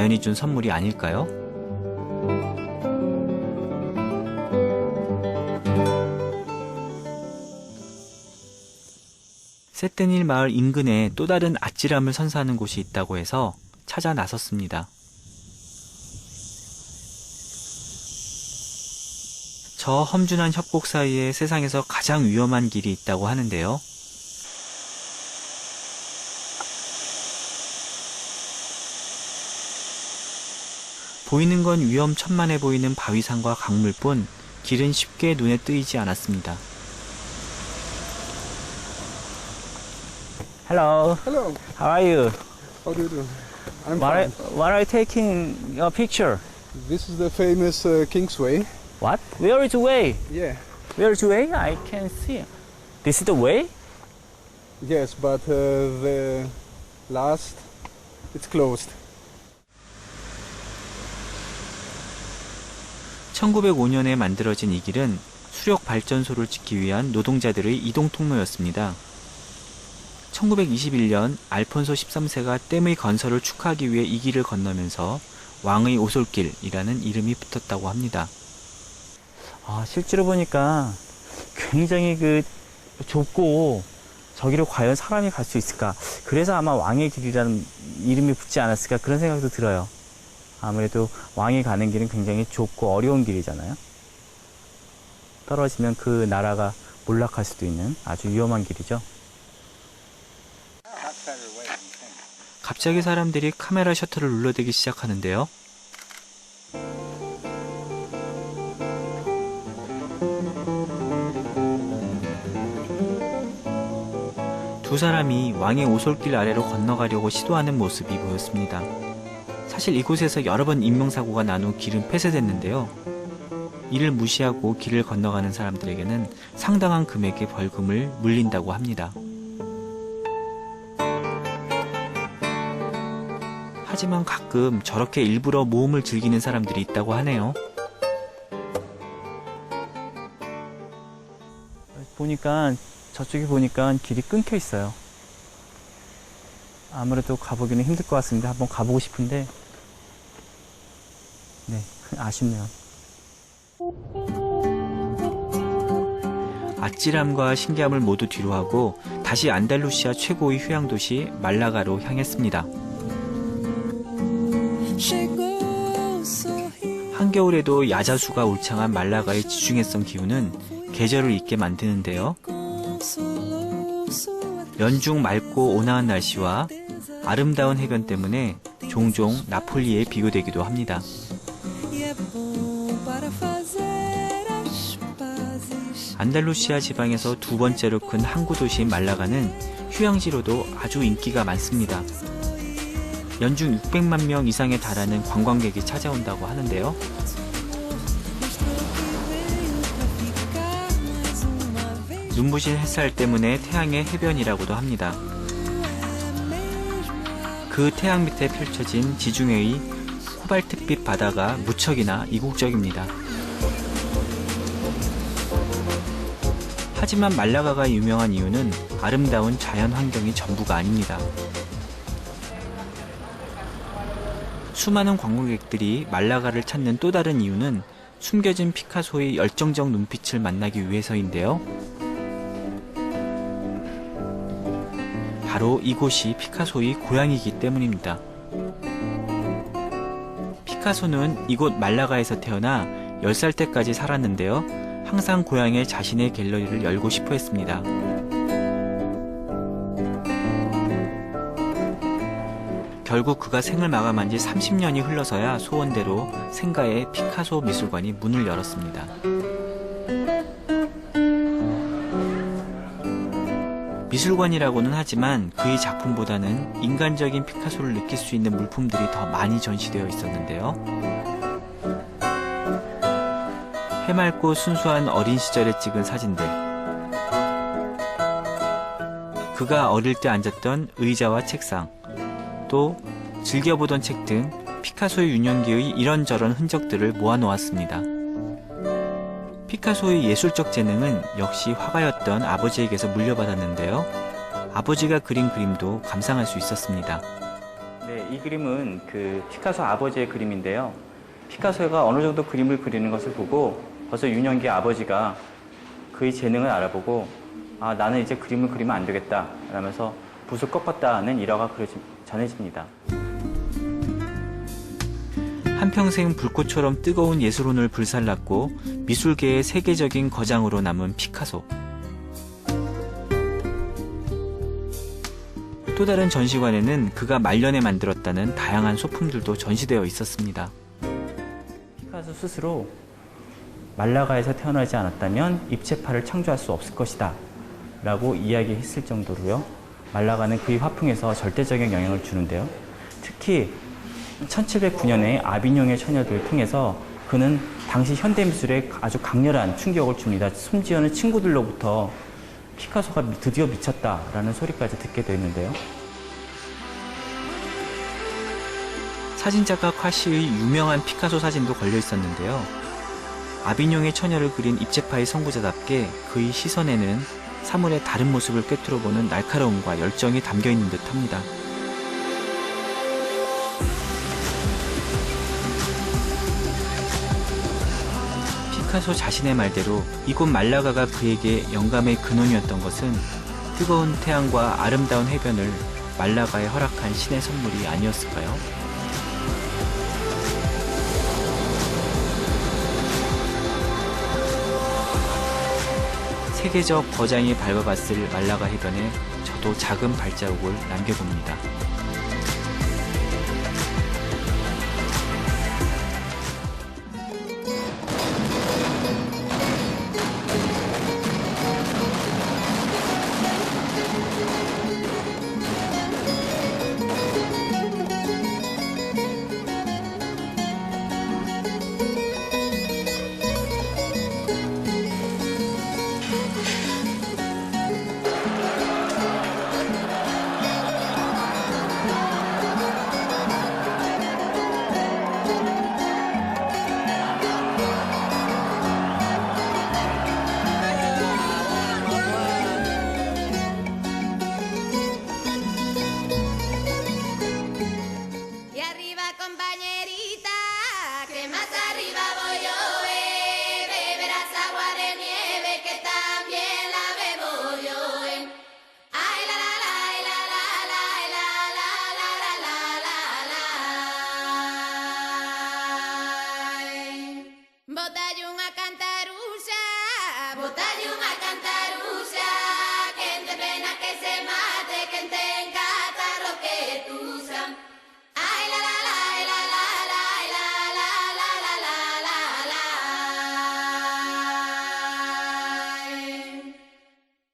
자연이 준 선물이 아닐까요? 세떼닐 마을 인근에 또 다른 아찔함을 선사하는 곳이 있다고 해서 찾아 나섰습니다. 저 험준한 협곡 사이에 세상에서 가장 위험한 길이 있다고 하는데요. 보이는 건 위험천만해 보이는 바위산과 강물뿐 길은 쉽게 눈에 띄지 않았습니다. Hello. Hello. How are you? How do you do? I'm Why fine. are you taking a picture? This is the famous Kingsway. What? Where is the way? Yeah. Where is the way? I can't see. This is the way? Yes, but the last, it's closed. 1905년에 만들어진 이 길은 수력 발전소를 짓기 위한 노동자들의 이동 통로였습니다. 1921년 알폰소 13세가 댐의 건설을 축하하기 위해 이 길을 건너면서 왕의 오솔길이라는 이름이 붙었다고 합니다. 실제로 보니까 굉장히 좁고 저기로 과연 사람이 갈 수 있을까? 그래서 아마 왕의 길이라는 이름이 붙지 않았을까? 그런 생각도 들어요. 아무래도 왕이 가는 길은 굉장히 좁고 어려운 길이잖아요. 떨어지면 그 나라가 몰락할 수도 있는 아주 위험한 길이죠. 갑자기 사람들이 카메라 셔터를 눌러대기 시작하는데요. 두 사람이 왕의 오솔길 아래로 건너가려고 시도하는 모습이 보였습니다. 사실 이곳에서 여러 번 인명사고가 난 후 길은 폐쇄됐는데요. 이를 무시하고 길을 건너가는 사람들에게는 상당한 금액의 벌금을 물린다고 합니다. 하지만 가끔 저렇게 일부러 모험을 즐기는 사람들이 있다고 하네요. 저쪽에 보니까 길이 끊겨 있어요. 아무래도 가보기는 힘들 것 같습니다. 한번 가보고 싶은데 네, 아쉽네요. 아찔함과 신기함을 모두 뒤로하고 다시 안달루시아 최고의 휴양도시 말라가로 향했습니다. 한겨울에도 야자수가 울창한 말라가의 지중해성 기후는 계절을 잊게 만드는데요. 연중 맑고 온화한 날씨와 아름다운 해변 때문에 종종 나폴리에 비교되기도 합니다. 안달루시아 지방에서 두 번째로 큰 항구 도시인 말라가는 휴양지로도 아주 인기가 많습니다. 연중 600만 명 이상에 달하는 관광객이 찾아온다고 하는데요. 눈부신 햇살 때문에 태양의 해변이라고도 합니다. 그 태양 밑에 펼쳐진 지중해의 코발트빛 바다가 무척이나 이국적입니다. 하지만 말라가가 유명한 이유는 아름다운 자연 환경이 전부가 아닙니다. 수많은 관광객들이 말라가를 찾는 또 다른 이유는 숨겨진 피카소의 열정적 눈빛을 만나기 위해서인데요. 바로 이곳이 피카소의 고향이기 때문입니다. 피카소는 이곳 말라가에서 태어나 10살 때까지 살았는데요. 항상 고향에 자신의 갤러리를 열고 싶어 했습니다. 결국 그가 생을 마감한 지 30년이 흘러서야 소원대로 생가의 피카소 미술관이 문을 열었습니다. 미술관이라고는 하지만 그의 작품보다는 인간적인 피카소를 느낄 수 있는 물품들이 더 많이 전시되어 있었는데요. 해맑고 순수한 어린 시절에 찍은 사진들, 그가 어릴 때 앉았던 의자와 책상, 또 즐겨보던 책 등 피카소의 유년기의 이런저런 흔적들을 모아놓았습니다. 피카소의 예술적 재능은 역시 화가였던 아버지에게서 물려받았는데요. 아버지가 그린 그림도 감상할 수 있었습니다. 네, 이 그림은 그 피카소 아버지의 그림인데요. 피카소가 어느 정도 그림을 그리는 것을 보고 벌써 윤영기의 아버지가 그의 재능을 알아보고 아, 나는 이제 그림을 그리면 안 되겠다 라면서 붓을 꺾었다는 일화가 전해집니다. 한평생 불꽃처럼 뜨거운 예술혼을 불살랐고 미술계의 세계적인 거장으로 남은 피카소. 또 다른 전시관에는 그가 말년에 만들었다는 다양한 소품들도 전시되어 있었습니다. 피카소 스스로 말라가에서 태어나지 않았다면 입체파를 창조할 수 없을 것이다 라고 이야기했을 정도로요. 말라가는 그의 화풍에서 절대적인 영향을 주는데요. 특히 1709년에 아비뇽의 처녀들을 통해서 그는 당시 현대미술에 아주 강렬한 충격을 줍니다. 심지어는 친구들로부터 피카소가 드디어 미쳤다라는 소리까지 듣게 되는데요. 사진작가 콰시의 유명한 피카소 사진도 걸려 있었는데요. 아비뇽의 처녀를 그린 입체파의 선구자답게 그의 시선에는 사물의 다른 모습을 꿰뚫어보는 날카로움과 열정이 담겨있는 듯합니다. 피카소 자신의 말대로 이곳 말라가가 그에게 영감의 근원이었던 것은 뜨거운 태양과 아름다운 해변을 말라가에 허락한 신의 선물이 아니었을까요? 세계적 거장이 밟아봤을 말라가 해변에 저도 작은 발자국을 남겨봅니다. Y arriba compañerita, que más arriba voy yo,